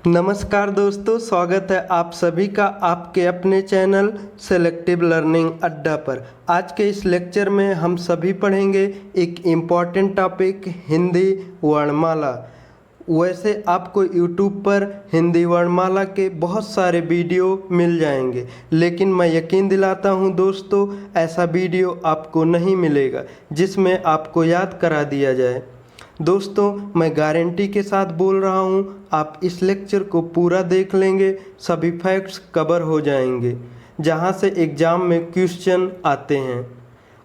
नमस्कार दोस्तों, स्वागत है आप सभी का आपके अपने चैनल सेलेक्टिव लर्निंग अड्डा पर। आज के इस लेक्चर में हम सभी पढ़ेंगे एक इम्पॉर्टेंट टॉपिक हिंदी वर्णमाला। वैसे आपको YouTube पर हिंदी वर्णमाला के बहुत सारे वीडियो मिल जाएंगे, लेकिन मैं यकीन दिलाता हूं दोस्तों, ऐसा वीडियो आपको नहीं मिलेगा जिसमें आपको याद करा दिया जाए। दोस्तों, मैं गारंटी के साथ बोल रहा हूँ, आप इस लेक्चर को पूरा देख लेंगे, सभी फैक्ट्स कवर हो जाएंगे जहाँ से एग्ज़ाम में क्वेश्चन आते हैं।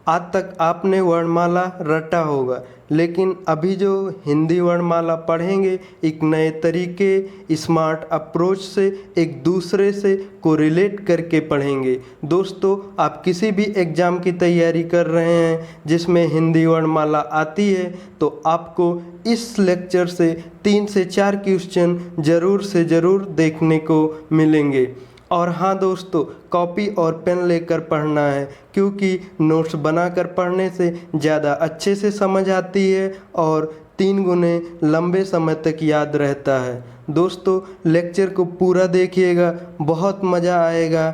आज तक आपने वर्णमाला रटा होगा, लेकिन अभी जो हिंदी वर्णमाला पढ़ेंगे एक नए तरीके, स्मार्ट अप्रोच से, एक दूसरे से कोरिलेट करके पढ़ेंगे। दोस्तों, आप किसी भी एग्ज़ाम की तैयारी कर रहे हैं जिसमें हिंदी वर्णमाला आती है, तो आपको इस लेक्चर से 3 से 4 क्वेश्चन ज़रूर से ज़रूर देखने को मिलेंगे। और हाँ दोस्तों, कॉपी और पेन लेकर पढ़ना है, क्योंकि नोट्स बनाकर पढ़ने से ज़्यादा अच्छे से समझ आती है और 3 गुने लंबे समय तक याद रहता है। दोस्तों, लेक्चर को पूरा देखिएगा, बहुत मज़ा आएगा,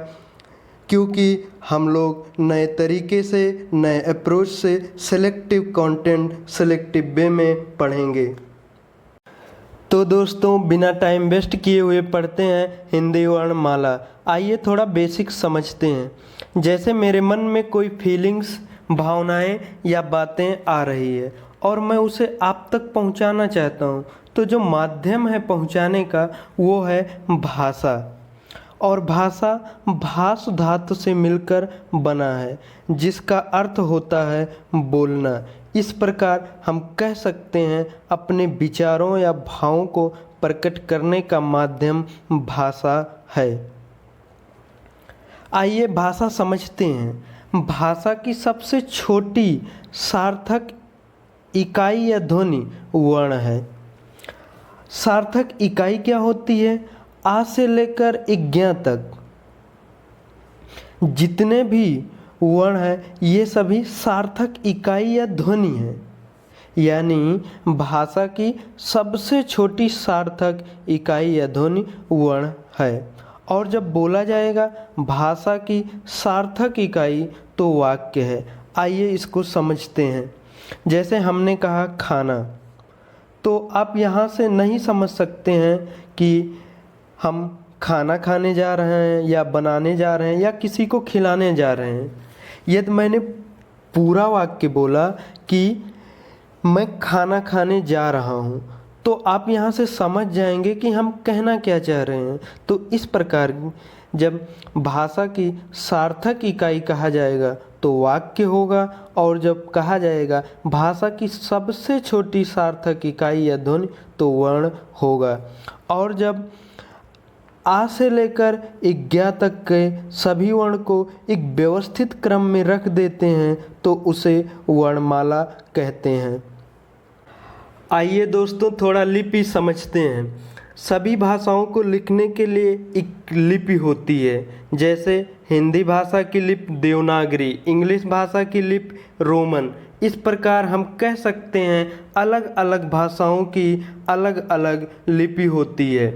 क्योंकि हम लोग नए तरीके से, नए अप्रोच से सेलेक्टिव कंटेंट सेलेक्टिव वे में पढ़ेंगे। तो दोस्तों, बिना टाइम वेस्ट किए हुए पढ़ते हैं हिंदी वर्णमाला। आइए थोड़ा बेसिक समझते हैं। जैसे मेरे मन में कोई फीलिंग्स, भावनाएं या बातें आ रही है और मैं उसे आप तक पहुंचाना चाहता हूं, तो जो माध्यम है पहुंचाने का वो है भाषा। और भाषा भाष धातु से मिलकर बना है, जिसका अर्थ होता है बोलना। इस प्रकार हम कह सकते हैं अपने विचारों या भावों को प्रकट करने का माध्यम भाषा है। आइए भाषा समझते हैं। भाषा की सबसे छोटी सार्थक इकाई या ध्वनि वर्ण है। सार्थक इकाई क्या होती है? आ से लेकर ज्ञ तक जितने भी वर्ण है ये सभी सार्थक इकाई या ध्वनि है। यानी भाषा की सबसे छोटी सार्थक इकाई या ध्वनि वर्ण है। और जब बोला जाएगा भाषा की सार्थक इकाई, तो वाक्य है। आइए इसको समझते हैं। जैसे हमने कहा खाना, तो आप यहाँ से नहीं समझ सकते हैं कि हम खाना खाने जा रहे हैं या बनाने जा रहे हैं या किसी को खिलाने जा रहे हैं। यदि मैंने पूरा वाक्य बोला कि मैं खाना खाने जा रहा हूँ, तो आप यहाँ से समझ जाएंगे कि हम कहना क्या चाह रहे हैं। तो इस प्रकार जब भाषा की सार्थक इकाई कहा जाएगा तो वाक्य होगा, और जब कहा जाएगा भाषा की सबसे छोटी सार्थक इकाई या ध्वनि, तो वर्ण होगा। और जब आ से लेकर ज्ञ तक के सभी वर्ण को एक व्यवस्थित क्रम में रख देते हैं तो उसे वर्णमाला कहते हैं। आइए दोस्तों, थोड़ा लिपि समझते हैं। सभी भाषाओं को लिखने के लिए एक लिपि होती है। जैसे हिंदी भाषा की लिपि देवनागरी, इंग्लिश भाषा की लिपि रोमन। इस प्रकार हम कह सकते हैं अलग अलग भाषाओं की अलग अलग लिपि होती है।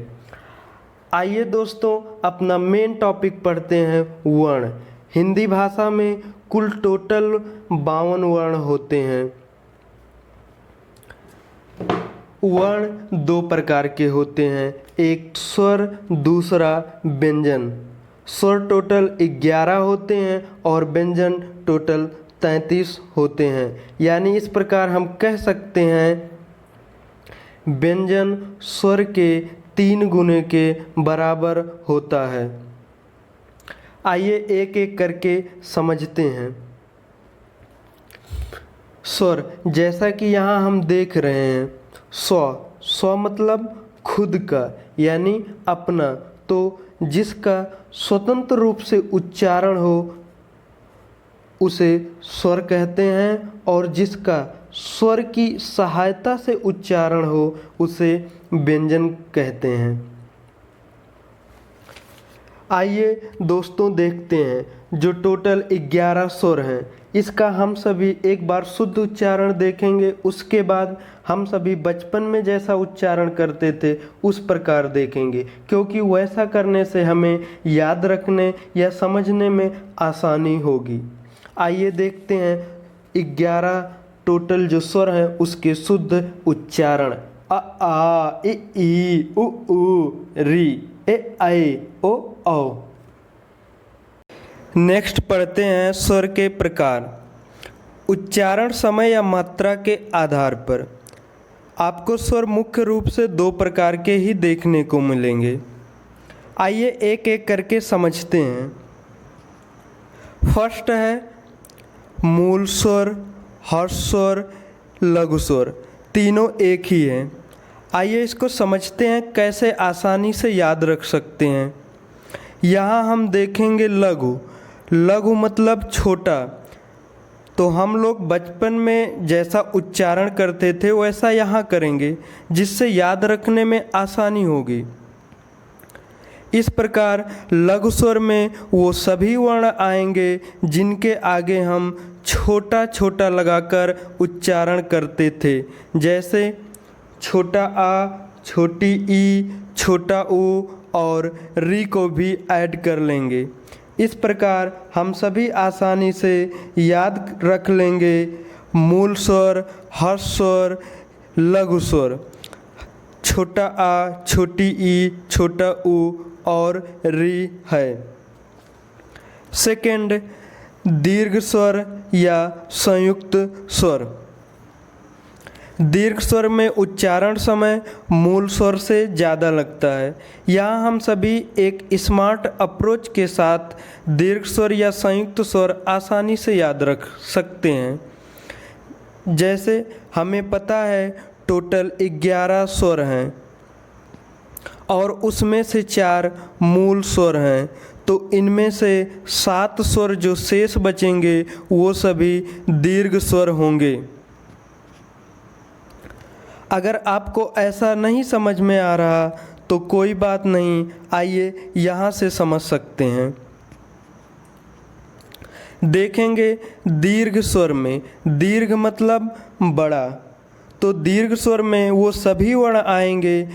आइए दोस्तों, अपना मेन टॉपिक पढ़ते हैं, वर्ण। हिंदी भाषा में कुल टोटल 52 वर्ण होते हैं। वर्ण 2 प्रकार के होते हैं, एक स्वर, दूसरा व्यंजन। स्वर टोटल 11 होते हैं और व्यंजन टोटल 33 होते हैं। यानी इस प्रकार हम कह सकते हैं व्यंजन स्वर के 3 गुने के बराबर होता है। आइए एक एक करके समझते हैं। स्वर, जैसा कि यहाँ हम देख रहे हैं, स्व मतलब खुद का, यानी अपना। तो जिसका स्वतंत्र रूप से उच्चारण हो उसे स्वर कहते हैं, और जिसका स्वर की सहायता से उच्चारण हो उसे व्यंजन कहते हैं। आइए दोस्तों देखते हैं, जो टोटल 11 स्वर हैं, इसका हम सभी एक बार शुद्ध उच्चारण देखेंगे। उसके बाद हम सभी बचपन में जैसा उच्चारण करते थे उस प्रकार देखेंगे, क्योंकि वैसा करने से हमें याद रखने या समझने में आसानी होगी। आइए देखते हैं 11 टोटल जो स्वर हैं उसके शुद्ध उच्चारण। अ आ इ ई उ ऊ री ए ऐ ओ औ। नेक्स्ट पढ़ते हैं स्वर के प्रकार। उच्चारण समय या मात्रा के आधार पर आपको स्वर मुख्य रूप से 2 प्रकार के ही देखने को मिलेंगे। आइए एक एक करके समझते हैं। फर्स्ट है मूल स्वर, हर्ष स्वर, लघु स्वर, तीनों एक ही हैं। आइए इसको समझते हैं कैसे आसानी से याद रख सकते हैं। यहाँ हम देखेंगे लघु। लघु मतलब छोटा। तो हम लोग बचपन में जैसा उच्चारण करते थे वैसा यहाँ करेंगे, जिससे याद रखने में आसानी होगी। इस प्रकार लघु स्वर में वो सभी वर्ण आएंगे जिनके आगे हम छोटा छोटा लगाकर उच्चारण करते थे, जैसे छोटा आ, छोटी ई, छोटा ऊ और री को भी ऐड कर लेंगे। इस प्रकार हम सभी आसानी से याद रख लेंगे मूल स्वर, हर्ष स्वर, लघु स्वर, छोटा आ, छोटी ई, छोटा ऊ और री है। सेकंड, दीर्घ स्वर या संयुक्त स्वर। दीर्घ स्वर में उच्चारण समय मूल स्वर से ज़्यादा लगता है। यहाँ हम सभी एक स्मार्ट अप्रोच के साथ दीर्घ स्वर या संयुक्त स्वर आसानी से याद रख सकते हैं। जैसे हमें पता है टोटल 11 स्वर हैं और उसमें से 4 मूल स्वर हैं, तो इनमें से 7 स्वर जो शेष बचेंगे वो सभी दीर्घ स्वर होंगे। अगर आपको ऐसा नहीं समझ में आ रहा तो कोई बात नहीं, आइए यहाँ से समझ सकते हैं। देखेंगे दीर्घ स्वर में, दीर्घ मतलब बड़ा, तो दीर्घ स्वर में वो सभी वर्ण आएंगे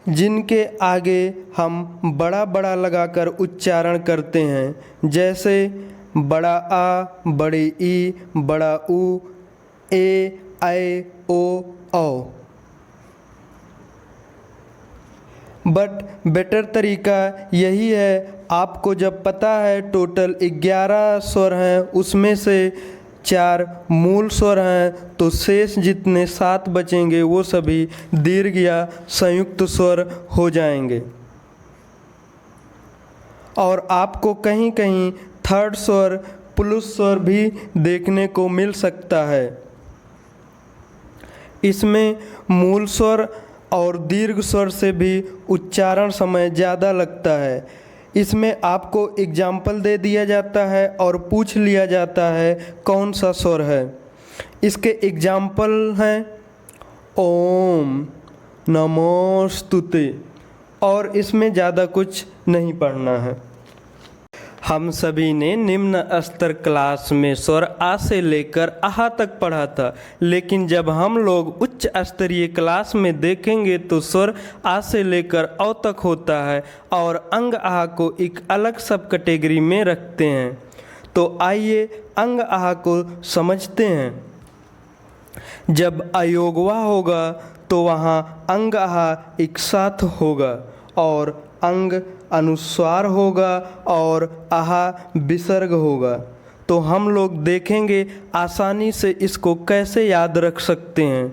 जिनके आगे हम बड़ा बड़ा लगाकर उच्चारण करते हैं, जैसे बड़ा आ, बड़ी ई, बड़ा ऊ, ए, ऐ, ओ, औ। बट बेटर तरीका यही है, आपको जब पता है टोटल 11 स्वर हैं उसमें से 4 मूल स्वर हैं, तो शेष जितने 7 बचेंगे वो सभी दीर्घ या संयुक्त स्वर हो जाएंगे। और आपको कहीं कहीं थर्ड स्वर, प्लुस स्वर भी देखने को मिल सकता है। इसमें मूल स्वर और दीर्घ स्वर से भी उच्चारण समय ज़्यादा लगता है। इसमें आपको एग्जाम्पल दे दिया जाता है और पूछ लिया जाता है कौन सा स्वर है। इसके एग्जाम्पल हैं ओम, नमोस्तुते, और इसमें ज़्यादा कुछ नहीं पढ़ना है। हम सभी ने निम्न स्तर क्लास में स्वर आ से लेकर आहा तक पढ़ा था, लेकिन जब हम लोग उच्च स्तरीय क्लास में देखेंगे तो स्वर आ से लेकर औ तक होता है और अंग आहा को एक अलग सब कैटेगरी में रखते हैं। तो आइए अंग आहा को समझते हैं। जब अयोगवा होगा तो वहाँ अंग आहा एक साथ होगा और अंग अनुस्वार होगा और आहा विसर्ग होगा। तो हम लोग देखेंगे आसानी से इसको कैसे याद रख सकते हैं।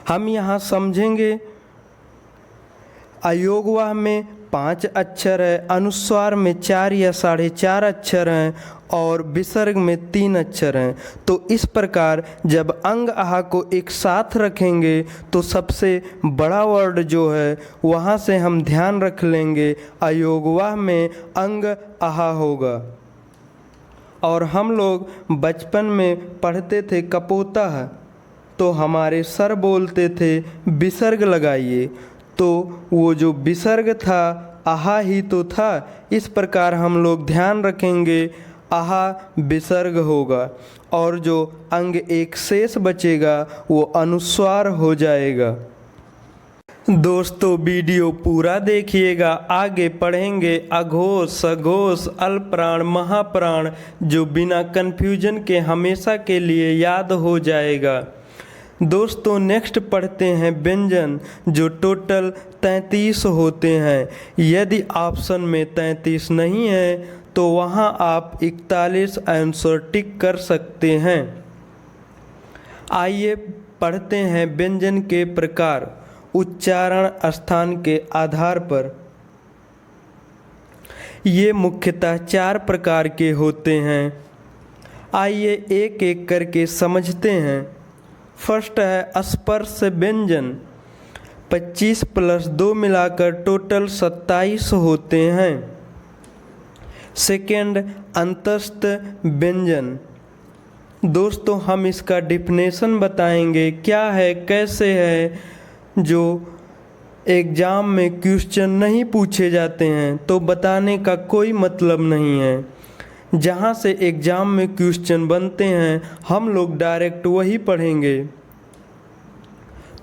हम यहाँ समझेंगे अयोगवाह में 5 अक्षर है, अनुस्वार में 4 या 4.5 अक्षर हैं और विसर्ग में 3 अक्षर हैं। तो इस प्रकार जब अंग आहा को एक साथ रखेंगे तो सबसे बड़ा वर्ड जो है वहाँ से हम ध्यान रख लेंगे अयोगवाह में अंग आहा होगा। और हम लोग बचपन में पढ़ते थे कपोतः, तो हमारे सर बोलते थे विसर्ग लगाइए, तो वो जो विसर्ग था आहा ही तो था। इस प्रकार हम लोग ध्यान रखेंगे, आहा विसर्ग होगा और जो अंग एक शेष बचेगा वो अनुस्वार हो जाएगा। दोस्तों वीडियो पूरा देखिएगा, आगे पढ़ेंगे अघोष, सघोष, अल्पप्राण, महाप्राण, जो बिना कन्फ्यूजन के हमेशा के लिए याद हो जाएगा। दोस्तों नेक्स्ट पढ़ते हैं व्यंजन, जो टोटल 33 होते हैं। यदि ऑप्शन में 33 नहीं है तो वहां आप 41 आंसर टिक कर सकते हैं। आइए पढ़ते हैं व्यंजन के प्रकार उच्चारण स्थान के आधार पर। ये मुख्यतः 4 प्रकार के होते हैं। आइए एक एक करके समझते हैं। फर्स्ट है स्पर्श व्यंजन, 25 + 2 मिलाकर टोटल 27 होते हैं। सेकेंड अंतस्थ व्यंजन। दोस्तों हम इसका डिफिनेशन बताएंगे, क्या है कैसे है, जो एग्ज़ाम में क्वेश्चन नहीं पूछे जाते हैं तो बताने का कोई मतलब नहीं है। जहाँ से एग्ज़ाम में क्वेश्चन बनते हैं हम लोग डायरेक्ट वही पढ़ेंगे।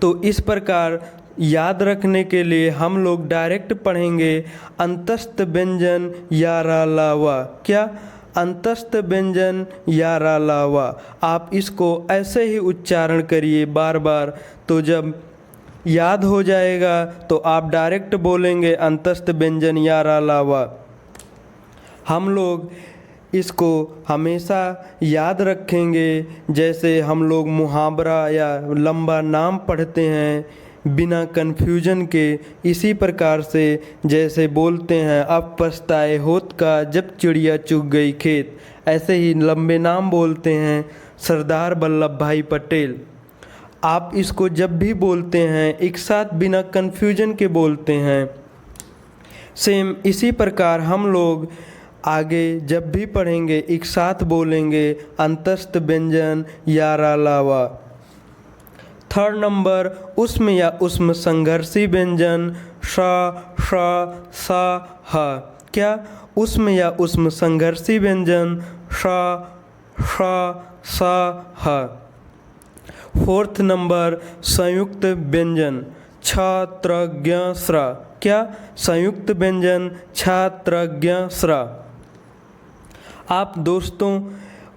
तो इस प्रकार याद रखने के लिए हम लोग डायरेक्ट पढ़ेंगे अंतस्थ व्यंजन या रालावा। क्या? अंतस्थ व्यंजन या रालावा। आप इसको ऐसे ही उच्चारण करिए बार बार, तो जब याद हो जाएगा तो आप डायरेक्ट बोलेंगे अंतस्थ व्यंजन या रालावा। हम लोग इसको हमेशा याद रखेंगे। जैसे हम लोग मुहावरा या लंबा नाम पढ़ते हैं बिना कन्फ्यूजन के, इसी प्रकार से जैसे बोलते हैं अब पछताए होत का जब चिड़िया चुग गई खेत, ऐसे ही लंबे नाम बोलते हैं सरदार वल्लभ भाई पटेल। आप इसको जब भी बोलते हैं एक साथ बिना कन्फ्यूजन के बोलते हैं। सेम इसी प्रकार हम लोग आगे जब भी पढ़ेंगे एक साथ बोलेंगे अंतस्थ व्यंजन या रालावा। थर्ड नंबर उष्म या उष्म संघर्षी व्यंजन श, श, सा, हा। क्या? उष्म या उष्म संघर्षी व्यंजन श, श, सा, हा। फोर्थ नंबर संयुक्त व्यंजन छ, त्र, ज्ञ, स्र। क्या? संयुक्त व्यंजन छ, त्र, ज्ञ, स्र। आप दोस्तों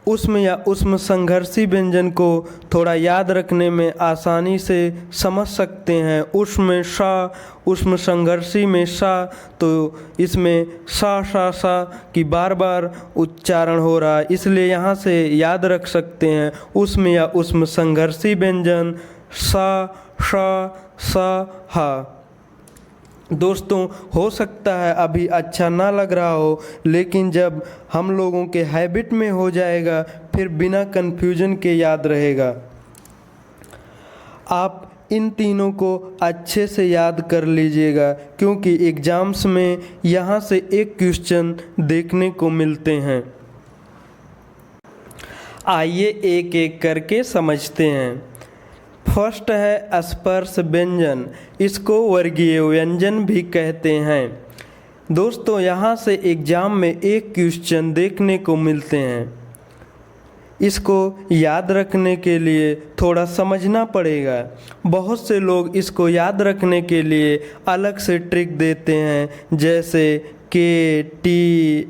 उष्म या उष्म संघर्षी व्यंजन को थोड़ा याद रखने में आसानी से समझ सकते हैं। उष्म में सा, उष्म संघर्षी में सा, तो इसमें सा की बार बार उच्चारण हो रहा है, इसलिए यहाँ से याद रख सकते हैं उष्म या उष्म संघर्षी व्यंजन सा, सा, हा। दोस्तों हो सकता है अभी अच्छा ना लग रहा हो, लेकिन जब हम लोगों के हैबिट में हो जाएगा फिर बिना कन्फ्यूजन के याद रहेगा। आप इन तीनों को अच्छे से याद कर लीजिएगा, क्योंकि एग्ज़ाम्स में यहाँ से एक क्वेश्चन देखने को मिलते हैं। आइए एक एक करके समझते हैं। फर्स्ट है स्पर्श व्यंजन, इसको वर्गीय व्यंजन भी कहते हैं। दोस्तों यहाँ से एग्ज़ाम में एक क्वेश्चन देखने को मिलते हैं। इसको याद रखने के लिए थोड़ा समझना पड़ेगा। बहुत से लोग इसको याद रखने के लिए अलग से ट्रिक देते हैं, जैसे KTMDO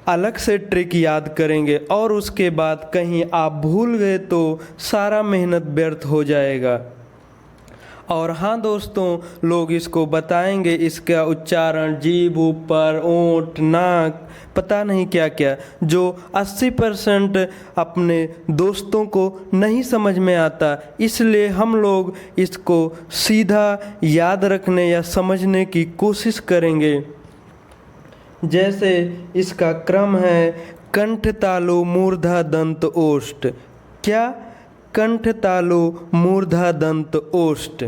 अलग से ट्रिक याद करेंगे और उसके बाद कहीं आप भूल गए तो सारा मेहनत व्यर्थ हो जाएगा। और हाँ दोस्तों, लोग इसको बताएंगे इसका उच्चारण जीभ ऊपर, ओंठ, नाक, पता नहीं क्या क्या, जो 80% अपने दोस्तों को नहीं समझ में आता। इसलिए हम लोग इसको सीधा याद रखने या समझने की कोशिश करेंगे। जैसे इसका क्रम है कंठ तालु मूर्धा दंत ओष्ठ। क्या? कंठ तालु मूर्धा दंत ओष्ठ।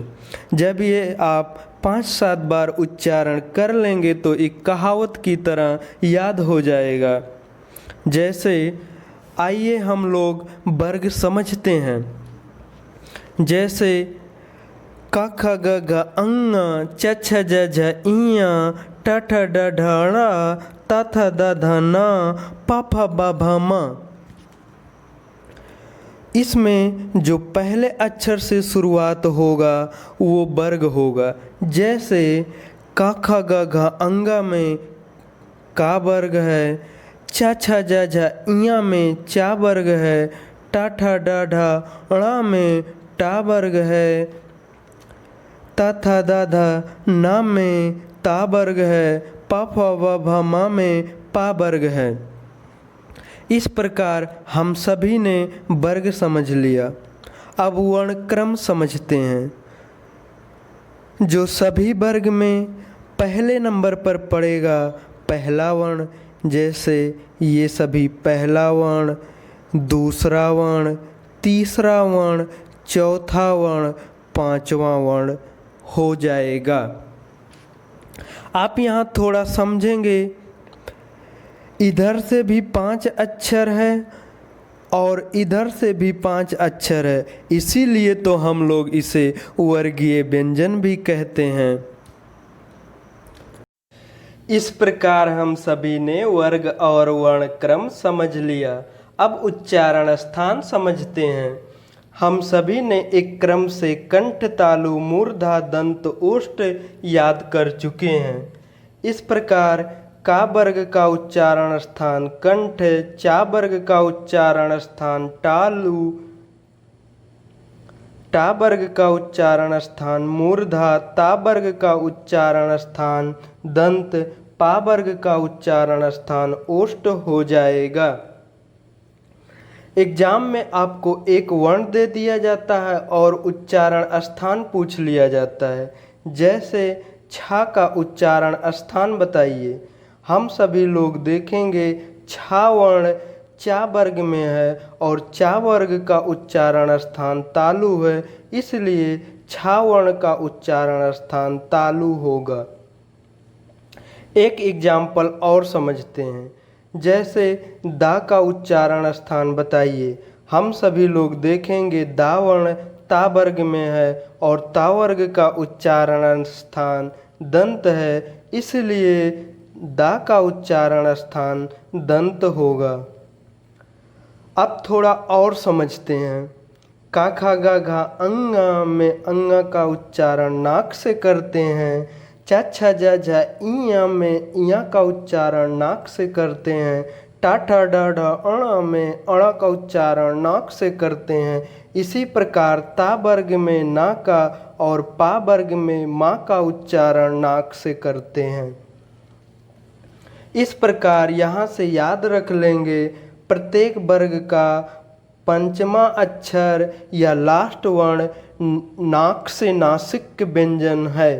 जब ये आप 5-7 बार उच्चारण कर लेंगे तो एक कहावत की तरह याद हो जाएगा। जैसे आइए हम लोग वर्ग समझते हैं। जैसे क ख ग घ ङ च छ ज झ इया ट ठ ड ढ ण त थ द ध न प फ ब भ म। इसमें जो पहले अक्षर से शुरुआत होगा वो वर्ग होगा। जैसे क ख ग घ अंगा में का वर्ग है, च छ ज झ इया में चा वर्ग है, ट ठ ड ढ ण में टा वर्ग है, त थ द ध न में ता वर्ग है, प फ ब भ म में पा वर्ग है। इस प्रकार हम सभी ने वर्ग समझ लिया। अब वर्णक्रम समझते हैं। जो सभी वर्ग में पहले नंबर पर पड़ेगा पहला वर्ण, जैसे ये सभी पहला वर्ण, दूसरा वर्ण, तीसरा वर्ण, चौथा वर्ण, पांचवा वर्ण हो जाएगा। आप यहाँ थोड़ा समझेंगे, इधर से भी 5 अक्षर है और इधर से भी 5 अक्षर है, इसीलिए तो हम लोग इसे वर्गीय व्यंजन भी कहते हैं। इस प्रकार हम सभी ने वर्ग और वर्णक्रम समझ लिया। अब उच्चारण स्थान समझते हैं। हम सभी ने एक क्रम से कंठ, तालु, मूर्धा, दंत, ओष्ठ याद कर चुके हैं। इस प्रकार का वर्ग का उच्चारण स्थान कंठ, चा वर्ग का उच्चारण स्थान तालु, टा वर्ग का उच्चारण स्थान मूर्धा, ता वर्ग का उच्चारण स्थान दंत, पा वर्ग का उच्चारण स्थान ओष्ठ हो जाएगा। एग्जाम में आपको एक वर्ण दे दिया जाता है और उच्चारण स्थान पूछ लिया जाता है। जैसे छा का उच्चारण स्थान बताइए। हम सभी लोग देखेंगे छा वर्ण चा वर्ग में है और चा वर्ग का उच्चारण स्थान तालु है, इसलिए छा वर्ण का उच्चारण स्थान तालु होगा। एक एग्जाम्पल और समझते हैं। जैसे दा का उच्चारण स्थान बताइए। हम सभी लोग देखेंगे दा वर्ण ता वर्ग में है और ता वर्ग का उच्चारण स्थान दंत है, इसलिए दा का उच्चारण स्थान दंत होगा। अब थोड़ा और समझते हैं। का खा गा घा अंगा में अंगा का उच्चारण नाक से करते हैं। चा छा जा झा इया में इया का उच्चारण नाक से करते हैं। टा ठा डा ढा अणा में अणा का उच्चारण नाक से करते हैं। इसी प्रकार ता वर्ग में ना का और पा वर्ग में माँ का उच्चारण नाक से करते हैं। इस प्रकार यहाँ से याद रख लेंगे, प्रत्येक वर्ग का पंचमा अक्षर या लास्ट वर्ण नाक से नासिक व्यंजन है।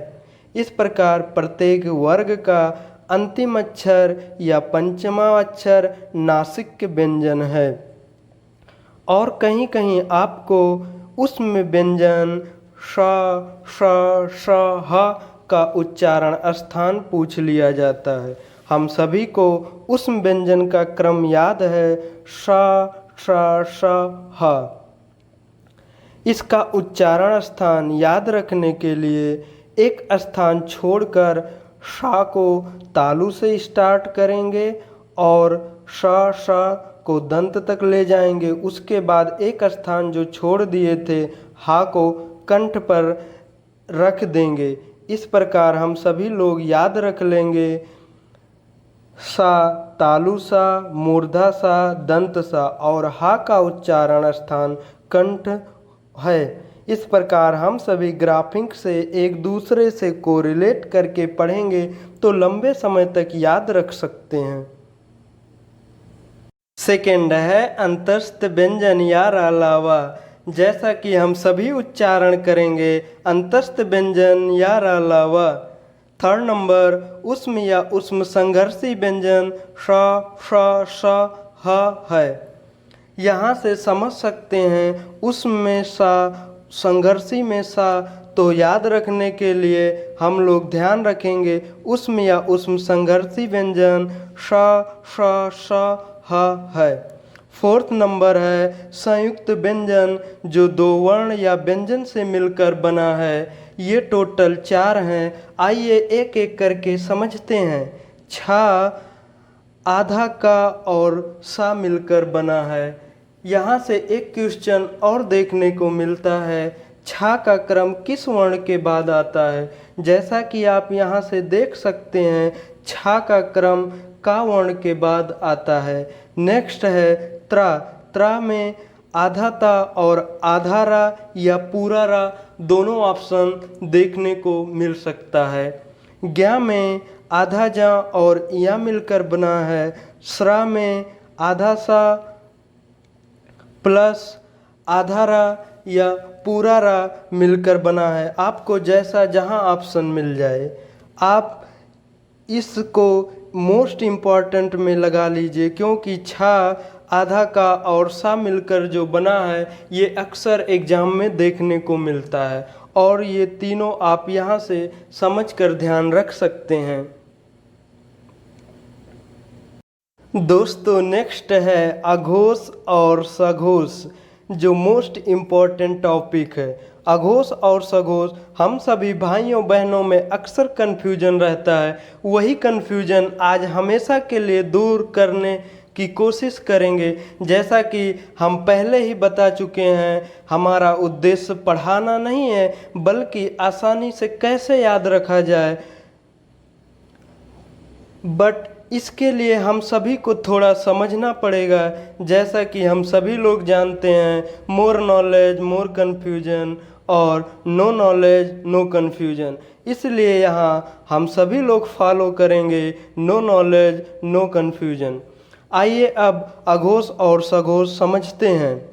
इस प्रकार प्रत्येक वर्ग का अंतिम अक्षर या पंचमा अक्षर नासिक व्यंजन है। और कहीं कहीं आपको उसमें व्यंजन श, श, श, ह का उच्चारण स्थान पूछ लिया जाता है। हम सभी को उस व्यंजन का क्रम याद है, श, श, श, ह। इसका उच्चारण स्थान याद रखने के लिए एक स्थान छोड़कर श को तालु से स्टार्ट करेंगे और श, श को दंत तक ले जाएंगे। उसके बाद एक स्थान जो छोड़ दिए थे हा को कंठ पर रख देंगे। इस प्रकार हम सभी लोग याद रख लेंगे, सा तालु सा, मूर्धा सा, दंत सा और हा का उच्चारण स्थान कंठ है। इस प्रकार हम सभी ग्राफिक से एक दूसरे से कोरिलेट करके पढ़ेंगे तो लंबे समय तक याद रख सकते हैं। सेकेंड है अंतस्थ व्यंजन या रालावा। जैसा कि हम सभी उच्चारण करेंगे अंतस्थ व्यंजन या रालावा। थर्ड नंबर उष्म या उष्म संघर्षी व्यंजन श, श, श, ह है। यहाँ से समझ सकते हैं उष्म में सा, संघर्षी में सा, तो याद रखने के लिए हम लोग ध्यान रखेंगे उष्म या उष्म संघर्षी व्यंजन श, श, श, ह है। फोर्थ नंबर है संयुक्त व्यंजन जो दो वर्ण या व्यंजन से मिलकर बना है। ये टोटल 4 हैं। आइए एक एक करके समझते हैं। छा आधा का और सा मिलकर बना है। यहाँ से एक क्वेश्चन और देखने को मिलता है, छा का क्रम किस वर्ण के बाद आता है। जैसा कि आप यहाँ से देख सकते हैं, छा का क्रम का वर्ण के बाद आता है। नेक्स्ट है त्रा। त्रा में आधा ता और आधा रा या पूरा रा दोनों ऑप्शन देखने को मिल सकता है। ज्ञा में आधा जा और या मिलकर बना है। श्रा में आधा सा प्लस आधा रा या पूरा रा मिलकर बना है। आपको जैसा जहां ऑप्शन मिल जाए आप इसको मोस्ट इम्पॉर्टेंट में लगा लीजिए, क्योंकि छा आधा का और सा मिलकर जो बना है ये अक्सर एग्जाम में देखने को मिलता है और ये तीनों आप यहाँ से समझकर ध्यान रख सकते हैं। दोस्तों नेक्स्ट है अघोष और सघोष, जो मोस्ट इम्पॉर्टेंट टॉपिक है। अघोष और सघोष हम सभी भाइयों बहनों में अक्सर कन्फ्यूजन रहता है। वही कन्फ्यूजन आज हमेशा के लिए दूर करने की कोशिश करेंगे। जैसा कि हम पहले ही बता चुके हैं, हमारा उद्देश्य पढ़ाना नहीं है बल्कि आसानी से कैसे याद रखा जाए। बट इसके लिए हम सभी को थोड़ा समझना पड़ेगा। जैसा कि हम सभी लोग जानते हैं, मोर नॉलेज मोर कन्फ्यूजन और नो नॉलेज नो कन्फ्यूजन। इसलिए यहाँ हम सभी लोग फॉलो करेंगे नो नॉलेज नो कन्फ्यूजन। आइए अब अघोष और सघोष समझते हैं।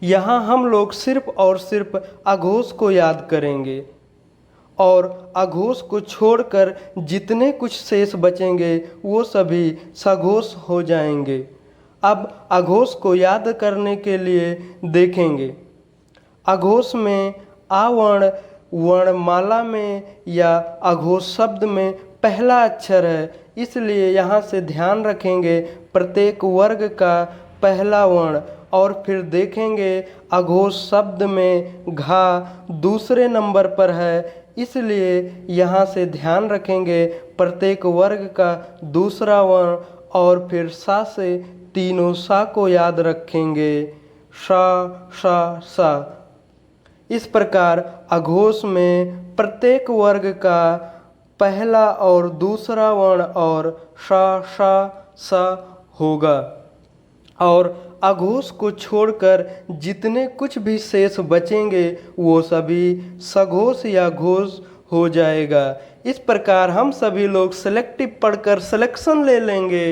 यहाँ हम लोग सिर्फ और सिर्फ अघोष को याद करेंगे और अघोष को छोड़कर जितने कुछ शेष बचेंगे वो सभी सघोष हो जाएंगे। अब अघोष को याद करने के लिए देखेंगे। अघोष में आ वर्ण वर्णमाला में या अघोष शब्द में पहला अक्षर है, इसलिए यहाँ से ध्यान रखेंगे प्रत्येक वर्ग का पहला वर्ण। और फिर देखेंगे अघोष शब्द में घा दूसरे नंबर पर है, इसलिए यहाँ से ध्यान रखेंगे प्रत्येक वर्ग का दूसरा वर्ण। और फिर सा से तीनों सा को याद रखेंगे, शा शा सा। इस प्रकार अघोष में प्रत्येक वर्ग का पहला और दूसरा वर्ण और शा शा सा होगा। और अघोष को छोड़कर जितने कुछ भी शेष बचेंगे वो सभी सघोष या घोष हो जाएगा। इस प्रकार हम सभी लोग सेलेक्टिव पढ़कर सिलेक्शन ले लेंगे।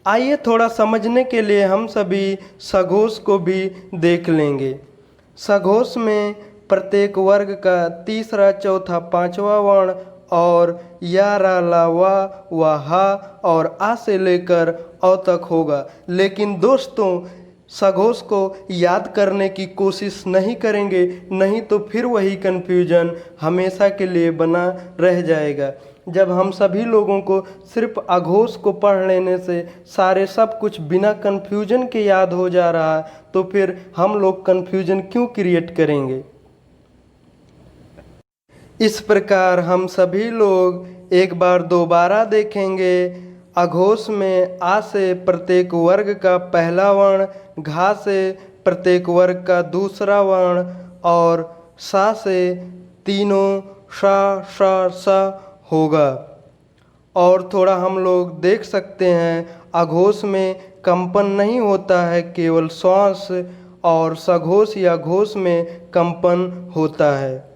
आइए थोड़ा समझने के लिए हम सभी सघोष को भी देख लेंगे। सघोष में प्रत्येक वर्ग का तीसरा चौथा पांचवा वर्ण और या रा ला वा हा और आ से लेकर औ तक होगा। लेकिन दोस्तों सघोष को याद करने की कोशिश नहीं करेंगे, नहीं तो फिर वही कन्फ्यूजन हमेशा के लिए बना रह जाएगा। जब हम सभी लोगों को सिर्फ अघोष को पढ़ लेने से सारे सब कुछ बिना कन्फ्यूजन के याद हो जा रहा है, तो फिर हम लोग कन्फ्यूजन क्यों क्रिएट करेंगे। इस प्रकार हम सभी लोग एक बार दोबारा देखेंगे। अघोष में आ से प्रत्येक वर्ग का पहला वर्ण, घा से प्रत्येक वर्ग का दूसरा वर्ण और सा से तीनों शा शा सा होगा। और थोड़ा हम लोग देख सकते हैं अघोष में कंपन नहीं होता है, केवल श्वास, और सघोष या घोष में कंपन होता है।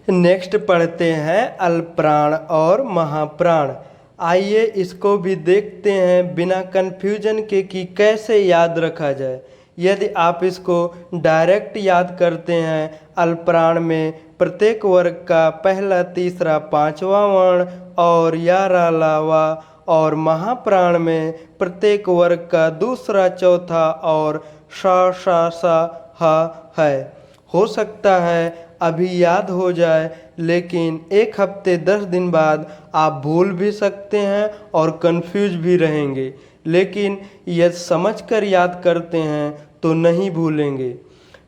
नेक्स्ट पढ़ते हैं अल्पप्राण और महाप्राण। आइए इसको भी देखते हैं बिना कन्फ्यूजन के कि कैसे याद रखा जाए। यदि आप इसको डायरेक्ट याद करते हैं, अल्पप्राण में प्रत्येक वर्ग का पहला तीसरा पांचवा वर्ण और या रा ला वा, और महाप्राण में प्रत्येक वर्ग का दूसरा चौथा और शा शा सा हा है। हो सकता है अभी याद हो जाए, लेकिन 1 हफ्ते 10 दिन बाद आप भूल भी सकते हैं और कंफ्यूज भी रहेंगे। लेकिन यदि समझकर याद करते हैं तो नहीं भूलेंगे।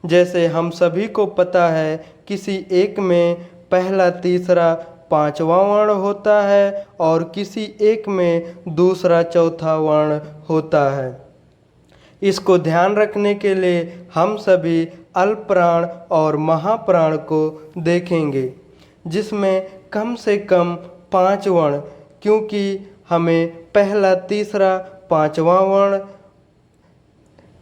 जैसे हम सभी को पता है किसी एक में पहला तीसरा पांचवा वर्ण होता है और किसी एक में दूसरा चौथा वर्ण होता है। इसको ध्यान रखने के लिए हम सभी अल्प प्राण और महाप्राण को देखेंगे, जिसमें कम से कम 5 वर्ण, क्योंकि हमें पहला तीसरा पांचवा वर्ण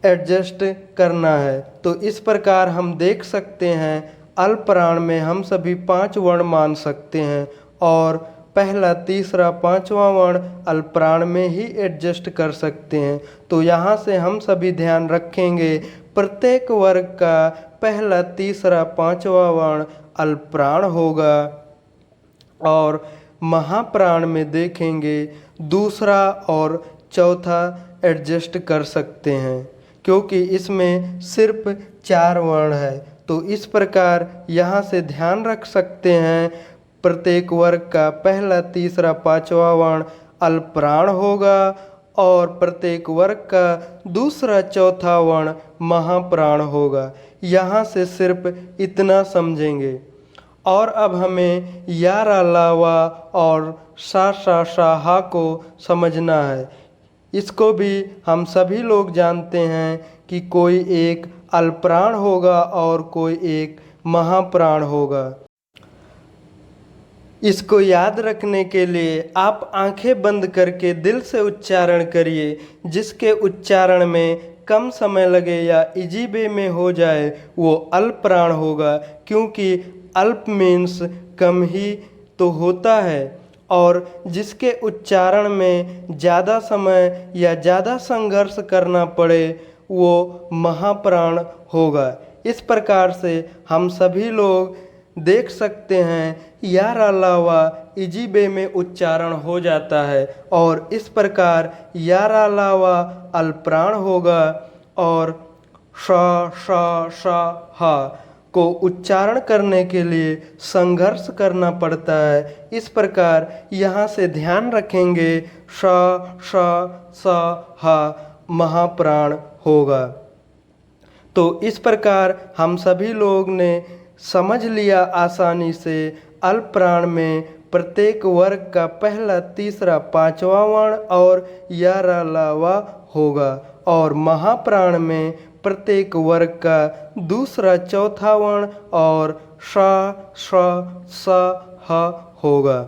एडजस्ट करना है। तो इस प्रकार हम देख सकते हैं अल्प प्राण में हम सभी 5 वर्ण मान सकते हैं और पहला तीसरा पांचवा वर्ण अल्प प्राण में ही एडजस्ट कर सकते हैं। तो यहाँ से हम सभी ध्यान रखेंगे प्रत्येक वर्ग का पहला तीसरा पांचवा वर्ण अल्प प्राण होगा और महाप्राण में देखेंगे दूसरा और चौथा एडजस्ट कर सकते हैं, क्योंकि इसमें सिर्फ 4 वर्ण है। तो इस प्रकार यहाँ से ध्यान रख सकते हैं प्रत्येक वर्ग का पहला तीसरा पांचवा वर्ण अल्प प्राण होगा और प्रत्येक वर्ग का दूसरा चौथा वर्ण महाप्राण होगा। यहाँ से सिर्फ इतना समझेंगे। और अब हमें या रा ला वा और सा हा को समझना है। इसको भी हम सभी लोग जानते हैं कि कोई एक अल्प प्राण होगा और कोई एक महाप्राण होगा। इसको याद रखने के लिए आप आंखें बंद करके दिल से उच्चारण करिए। जिसके उच्चारण में कम समय लगे या इजी वे में हो जाए वो अल्प प्राण होगा, क्योंकि अल्प मीन्स कम ही तो होता है और जिसके उच्चारण में ज़्यादा समय या ज़्यादा संघर्ष करना पड़े वो महाप्राण होगा। इस प्रकार से हम सभी लोग देख सकते हैं या रा ला वा इजी वे में उच्चारण हो जाता है और इस प्रकार या रा ला वा अल्प प्राण होगा और सा हा को उच्चारण करने के लिए संघर्ष करना पड़ता है। इस प्रकार यहाँ से ध्यान रखेंगे सा हा महाप्राण होगा। तो इस प्रकार हम सभी लोग ने समझ लिया आसानी से अल्प प्राण में प्रत्येक वर्ग का पहला तीसरा पांचवा वर्ण और या रा ला वा होगा और महाप्राण में प्रत्येक वर्ग का दूसरा चौथा वर्ण और सा हा होगा।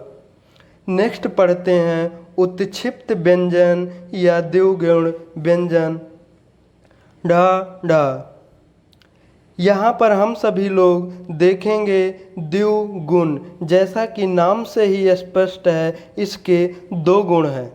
नेक्स्ट पढ़ते हैं उत्क्षिप्त व्यंजन या द्विगुण व्यंजन ढा ढा। यहाँ पर हम सभी लोग देखेंगे द्विगुण, जैसा कि नाम से ही स्पष्ट है इसके 2 गुण हैं।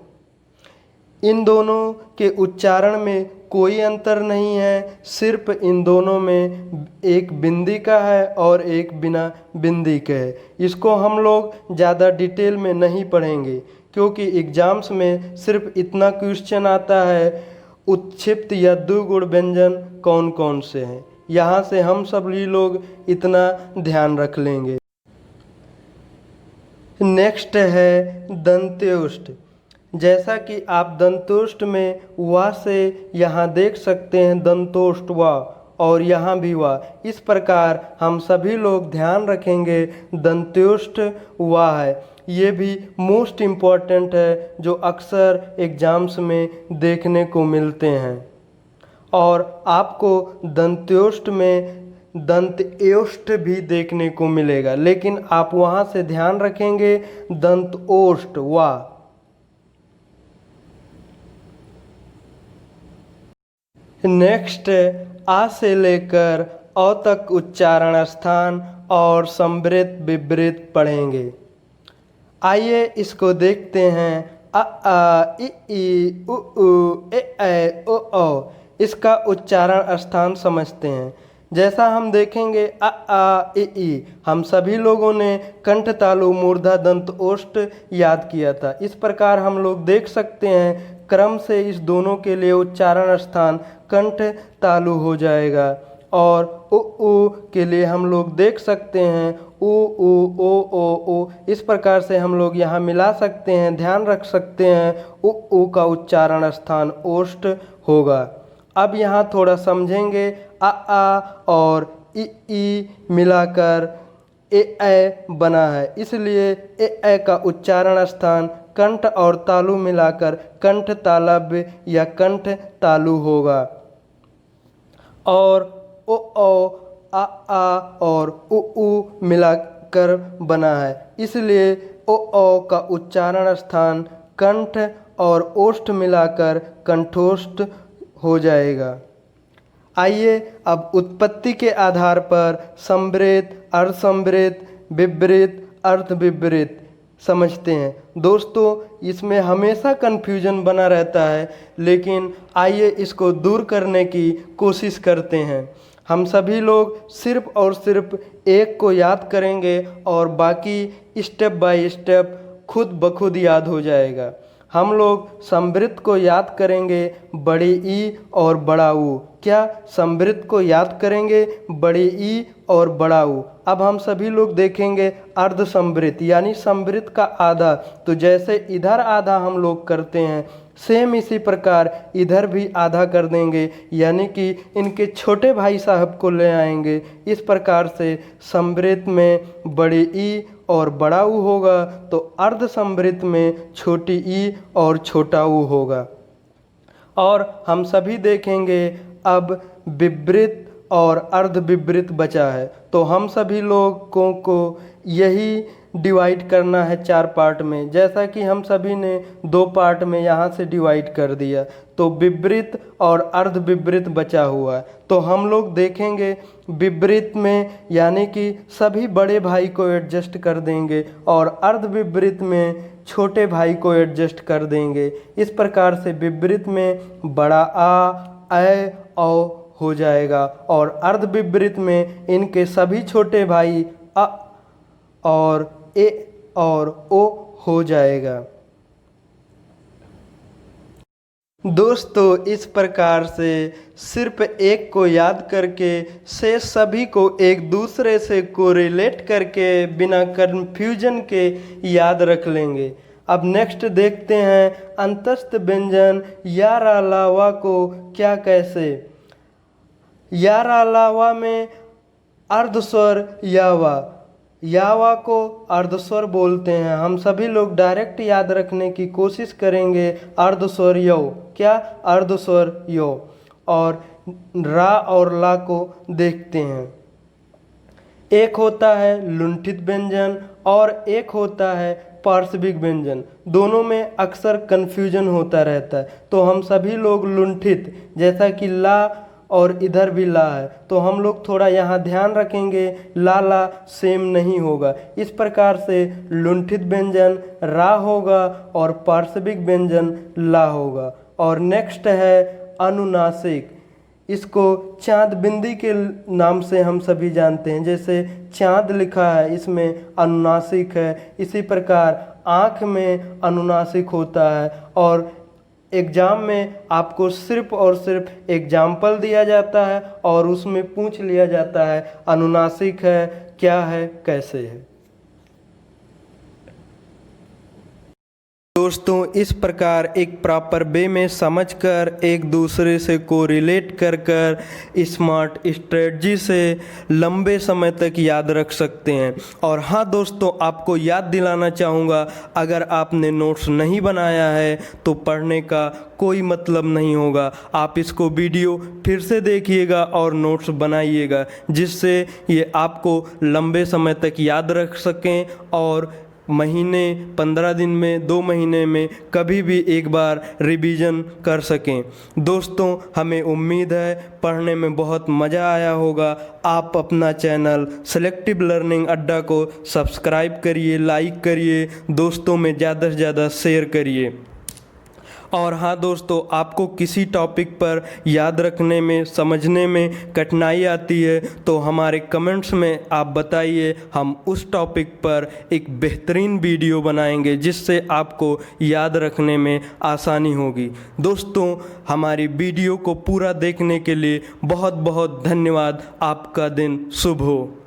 इन दोनों के उच्चारण में कोई अंतर नहीं है, सिर्फ इन दोनों में एक बिंदी का है और एक बिना बिंदी के है। इसको हम लोग ज़्यादा डिटेल में नहीं पढ़ेंगे, क्योंकि एग्जाम्स में सिर्फ इतना क्वेश्चन आता है उत्क्षिप्त या द्विगुण व्यंजन कौन कौन से हैं। यहाँ से हम सभी लोग इतना ध्यान रख लेंगे। नेक्स्ट है दंत्योष्ठ। जैसा कि आप दंतोष्ठ में वा से यहाँ देख सकते हैं दंतोष्ठ वा और यहाँ भी वा। इस प्रकार हम सभी लोग ध्यान रखेंगे दंत्योष्ठ वा है। ये भी मोस्ट इम्पॉर्टेंट है, जो अक्सर एग्जाम्स में देखने को मिलते हैं और आपको दंत्योष्ठ में दंत्योष्ठ भी देखने को मिलेगा, लेकिन आप वहाँ से ध्यान रखेंगे दंतोष्ठ वा। नेक्स्ट आ से लेकर अ तक उच्चारण स्थान और संवृत विवृत पढ़ेंगे। आइए इसको देखते हैं। अ आ इ ई उ ऊ ए ऐ ओ औ। इसका उच्चारण स्थान समझते हैं। जैसा हम देखेंगे अ आ इ ई, हम सभी लोगों ने कंठ तालु मूर्धा दंत ओष्ठ याद किया था। इस प्रकार हम लोग देख सकते हैं क्रम से इस दोनों के लिए उच्चारण स्थान कंठ तालु हो जाएगा और उ ऊ के लिए हम लोग देख सकते हैं उ ऊ ओ। इस प्रकार से हम लोग यहाँ मिला सकते हैं, ध्यान रख सकते हैं उ ऊ का उच्चारण स्थान ओष्ठ होगा। अब यहाँ थोड़ा समझेंगे। आ और ई मिलाकर ए बना है, इसलिए ए का उच्चारण स्थान कंठ और तालु मिलाकर कंठ तालव्य या कंठ तालु होगा। और ओ आ और उ मिलाकर बना है, इसलिए ओ का उच्चारण स्थान कंठ और ओष्ठ मिलाकर कंठोष्ठ हो जाएगा। आइए अब उत्पत्ति के आधार पर संवृत, अर्धसंवृत, विवृत, अर्धविवृत समझते हैं। दोस्तों इसमें हमेशा कन्फ्यूजन बना रहता है, लेकिन आइए इसको दूर करने की कोशिश करते हैं। हम सभी लोग सिर्फ और सिर्फ एक को याद करेंगे और बाकी स्टेप बाय स्टेप खुद ब खुद याद हो जाएगा। हम लोग संवृत को याद करेंगे बड़ी ई और बड़ा ऊ। क्या संवृत को याद करेंगे बड़ी ई और बड़ा ऊ। अब हम सभी लोग देखेंगे अर्धसंवृत यानी संवृत का आधा। तो जैसे इधर आधा हम लोग करते हैं, सेम इसी प्रकार इधर भी आधा कर देंगे, यानी कि इनके छोटे भाई साहब को ले आएंगे। इस प्रकार से संवृत में बड़ी ई और बड़ा ऊ होगा, तो अर्धसंवृत में छोटी ई और छोटा ऊ होगा। और हम सभी देखेंगे अब विवृत और अर्धविवृत बचा है, तो हम सभी लोगों को यही डिवाइड करना है 4 पार्ट में। जैसा कि हम सभी ने 2 पार्ट में यहाँ से डिवाइड कर दिया, तो विवृत और अर्धविवृत बचा हुआ है। तो हम लोग देखेंगे विवृत में यानी कि सभी बड़े भाई को एडजस्ट कर देंगे और अर्धविवृत में छोटे भाई को एडजस्ट कर देंगे। इस प्रकार से विवृत में बड़ा आ, ए, औ हो जाएगा और अर्धविवृत में इनके सभी छोटे भाई अ और ए और ओ हो जाएगा। दोस्तों इस प्रकार से सिर्फ एक को याद करके शेष सभी को एक दूसरे से कोरिलेट करके बिना कन्फ्यूजन के याद रख लेंगे। अब नेक्स्ट देखते हैं अंतस्थ व्यंजन यारालावा को क्या कैसे। यारालावा में अर्धस्वर यावा को अर्धस्वर बोलते हैं। हम सभी लोग डायरेक्ट याद रखने की कोशिश करेंगे अर्धस्वर यो। क्या अर्धस्वर यो। और रा और ला को देखते हैं। एक होता है लुंठित व्यंजन और एक होता है पार्श्विक व्यंजन। दोनों में अक्सर कन्फ्यूजन होता रहता है, तो हम सभी लोग लुंठित, जैसा कि ला और इधर भी ला है, तो हम लोग थोड़ा यहाँ ध्यान रखेंगे ला सेम नहीं होगा। इस प्रकार से लुंठित व्यंजन रा होगा और पार्श्विक व्यंजन ला होगा। और नेक्स्ट है अनुनासिक। इसको चाँद बिंदी के नाम से हम सभी जानते हैं। जैसे चाँद लिखा है इसमें अनुनासिक है, इसी प्रकार आँख में अनुनासिक होता है। और एग्ज़ाम में आपको सिर्फ और सिर्फ एग्जाम्पल दिया जाता है और उसमें पूछ लिया जाता है अनुनासिक है, क्या है, कैसे है। दोस्तों इस प्रकार एक प्रॉपर वे में समझकर एक दूसरे से कोरिलेट कर स्मार्ट स्ट्रेटजी से लंबे समय तक याद रख सकते हैं। और हाँ दोस्तों, आपको याद दिलाना चाहूँगा, अगर आपने नोट्स नहीं बनाया है तो पढ़ने का कोई मतलब नहीं होगा। आप इसको वीडियो फिर से देखिएगा और नोट्स बनाइएगा, जिससे ये आपको लंबे समय तक याद रख सकें और महीने 15 दिन में 2 महीने में कभी भी एक बार रिवीजन कर सकें। दोस्तों हमें उम्मीद है पढ़ने में बहुत मज़ा आया होगा। आप अपना चैनल सेलेक्टिव लर्निंग अड्डा को सब्सक्राइब करिए, लाइक करिए, दोस्तों में ज़्यादा से ज़्यादा शेयर करिए। और हाँ दोस्तों, आपको किसी टॉपिक पर याद रखने में, समझने में कठिनाई आती है तो हमारे कमेंट्स में आप बताइए, हम उस टॉपिक पर एक बेहतरीन वीडियो बनाएंगे जिससे आपको याद रखने में आसानी होगी। दोस्तों हमारी वीडियो को पूरा देखने के लिए बहुत बहुत धन्यवाद। आपका दिन शुभ हो।